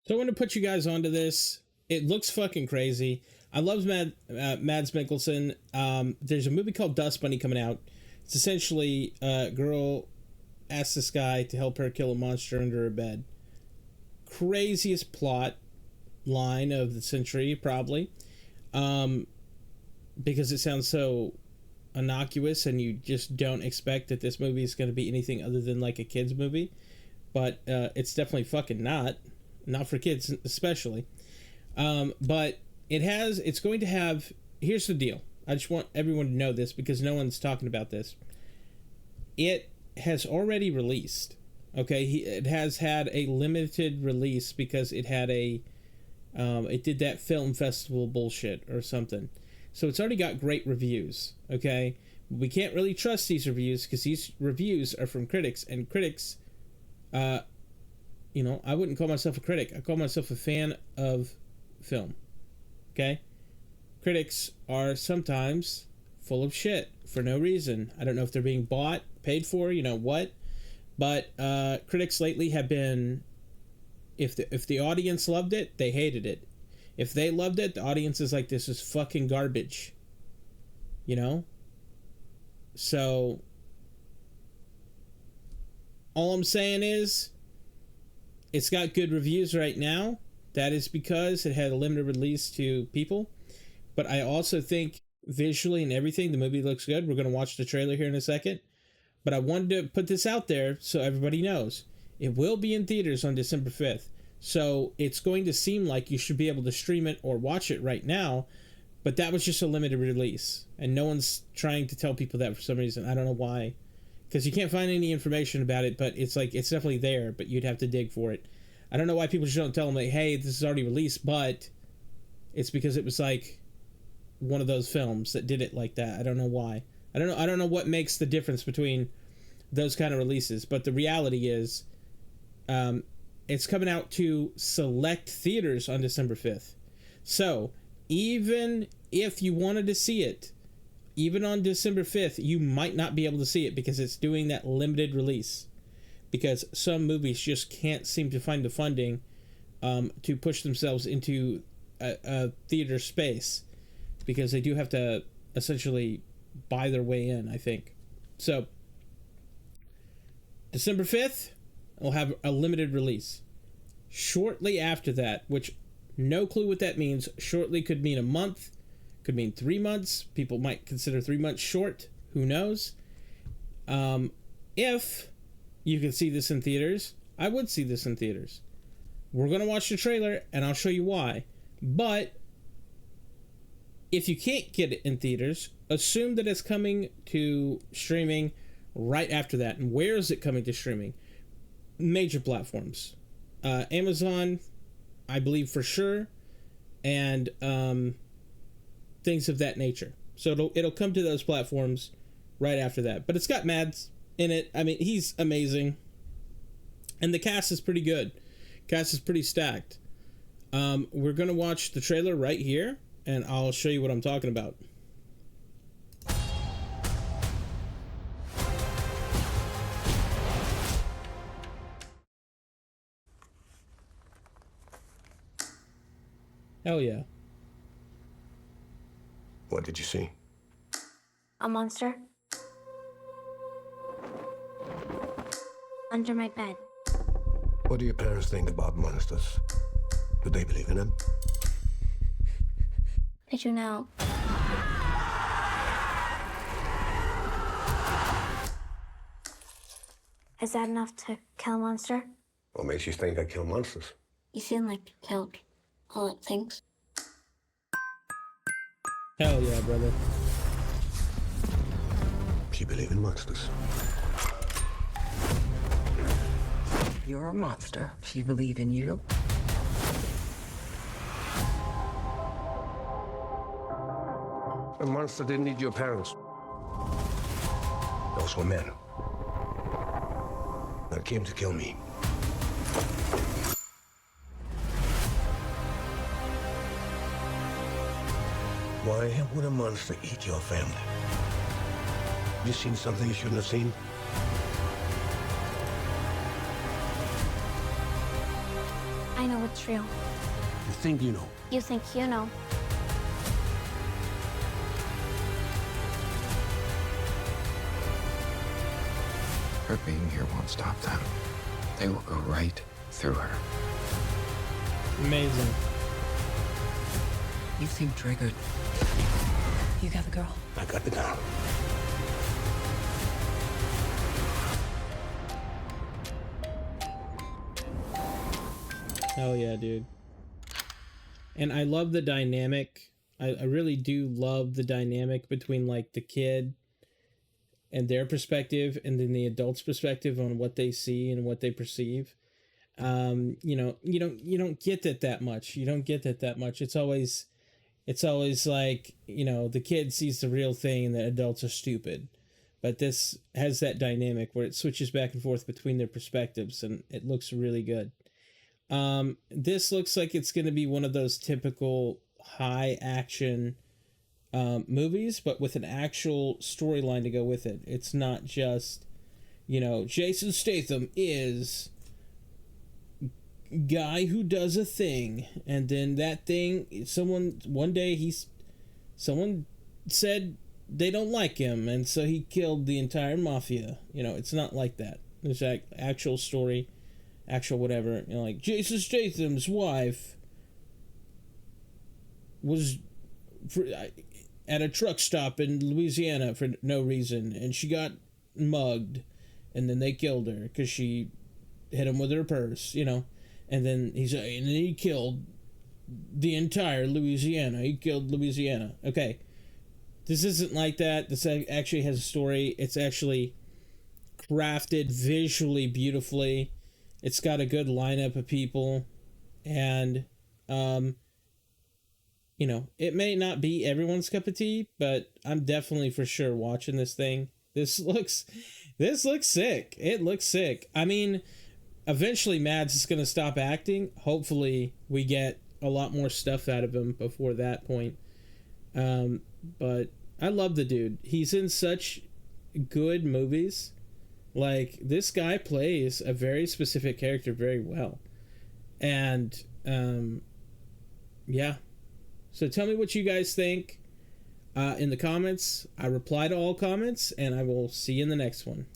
So I want to put you guys onto this. It looks fucking crazy. I love Mads Mikkelsen. There's a movie called Dust Bunny coming out. It's essentially a girl asks this guy to help her kill a monster under her bed. Craziest plot line of the century, probably. Because it sounds so innocuous and you just don't expect that this movie is going to be anything other than like a kid's movie. But it's definitely fucking not for kids especially. But it's going to have, here's the deal. I just want everyone to know this because no one's talking about this. It has already released. Okay, it has had a limited release because it had it did that film festival bullshit or something. So it's already got great reviews. Okay, we can't really trust these reviews because these reviews are from critics, and critics, I wouldn't call myself a critic. I call myself a fan of film. Okay, critics are sometimes full of shit for no reason. I don't know if they're being bought, paid for, you know what. But critics lately have been, if the audience loved it, they hated it. If they loved it, the audience is like, this is fucking garbage. You know? So, all I'm saying is, it's got good reviews right now. That is because it had a limited release to people. But I also think visually and everything, the movie looks good. We're going to watch the trailer here in a second. But I wanted to put this out there so everybody knows. It will be in theaters on December 5th. So it's going to seem like you should be able to stream it or watch it right now. But that was just a limited release. And no one's trying to tell people that for some reason. I don't know why. Because you can't find any information about it. But it's like, it's definitely there. But you'd have to dig for it. I don't know why people just don't tell them, like, hey, this is already released. But it's because it was like one of those films that did it like that. I don't know why. I don't know what makes the difference between those kind of releases, but the reality is it's coming out to select theaters on December 5th. So, even if you wanted to see it, even on December 5th, you might not be able to see it because it's doing that limited release. Because some movies just can't seem to find the funding to push themselves into a theater space. Because they do have to essentially buy their way in, I think. So, December 5th, we'll have a limited release. Shortly after that, which no clue what that means. Shortly could mean a month, could mean 3 months. People might consider 3 months short. Who knows? If you can see this in theaters, I would see this in theaters. We're going to watch the trailer, and I'll show you why. But if you can't get it in theaters, assume that it's coming to streaming right after that. And where is it coming to streaming? Major platforms. Amazon, I believe for sure, and things of that nature. So it'll come to those platforms right after that. But it's got Mads in it. I mean, he's amazing. And the cast is pretty good. Cast is pretty stacked. We're going to watch the trailer right here, and I'll show you what I'm talking about. Hell yeah. What did you see? A monster. Under my bed. What do your parents think about monsters? Do they believe in them? Did you know? Is that enough to kill a monster? What makes you think I kill monsters? You seem like you killed all it thinks. Hell yeah, brother. She believe in monsters. You're a monster. She believe in you. A monster didn't need your parents. Those were men that came to kill me. Why would a monster eat your family? Have you seen something you shouldn't have seen? I know what that's real. You think you know? You think you know. Her being here won't stop them. They will go right through her. Amazing. You seem triggered. You got the girl? I got the gun. Hell yeah, dude. And I love the dynamic. I really do love the dynamic between like the kid and their perspective and then the adult's perspective on what they see and what they perceive. You know, you don't get that much. You don't get that much. It's always like, you know, the kid sees the real thing and the adults are stupid. But this has that dynamic where it switches back and forth between their perspectives, and it looks really good. This looks like it's going to be one of those typical high action movies, but with an actual storyline to go with it. It's not just, you know, Jason Statham is guy who does a thing, and then that thing, someone said they don't like him, and so he killed the entire mafia. You know, it's not like that. There's an actual story, actual whatever. You know, like Jason Statham's wife was at a truck stop in Louisiana for no reason, and she got mugged, and then they killed her because she hit him with her purse, you know. And then he killed the entire Louisiana. He killed Louisiana. Okay, this isn't like that. This actually has a story. It's actually crafted visually beautifully. It's got a good lineup of people, and you know, it may not be everyone's cup of tea, but I'm definitely for sure watching this thing. This looks sick. It looks sick. I mean, eventually Mads is going to stop acting. Hopefully we get a lot more stuff out of him before that point. But I love the dude. He's in such good movies. Like, this guy plays a very specific character very well. And yeah. So tell me what you guys think in the comments. I reply to all comments, and I will see you in the next one.